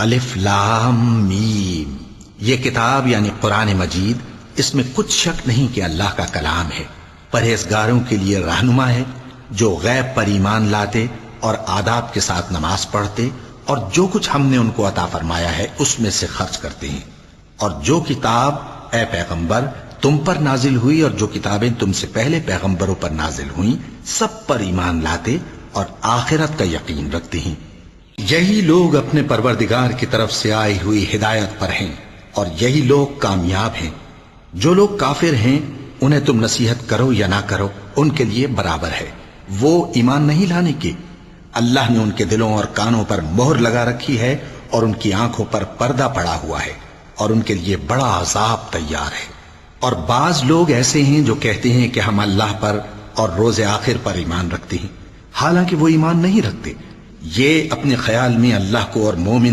الف لام میم، یہ کتاب یعنی قرآن مجید، اس میں کچھ شک نہیں کہ اللہ کا کلام ہے، پرہیزگاروں کے لیے رہنما ہے، جو غیب پر ایمان لاتے اور آداب کے ساتھ نماز پڑھتے اور جو کچھ ہم نے ان کو عطا فرمایا ہے اس میں سے خرچ کرتے ہیں، اور جو کتاب اے پیغمبر تم پر نازل ہوئی اور جو کتابیں تم سے پہلے پیغمبروں پر نازل ہوئیں سب پر ایمان لاتے اور آخرت کا یقین رکھتے ہیں۔ یہی لوگ اپنے پروردگار کی طرف سے آئی ہوئی ہدایت پر ہیں اور یہی لوگ کامیاب ہیں۔ جو لوگ کافر ہیں انہیں تم نصیحت کرو یا نہ کرو ان کے لیے برابر ہے، وہ ایمان نہیں لانے کے۔ اللہ نے ان کے دلوں اور کانوں پر مہر لگا رکھی ہے اور ان کی آنکھوں پر پردہ پڑا ہوا ہے اور ان کے لیے بڑا عذاب تیار ہے۔ اور بعض لوگ ایسے ہیں جو کہتے ہیں کہ ہم اللہ پر اور روز آخر پر ایمان رکھتے ہیں، حالانکہ وہ ایمان نہیں رکھتے۔ یہ اپنے خیال میں اللہ کو اور مومن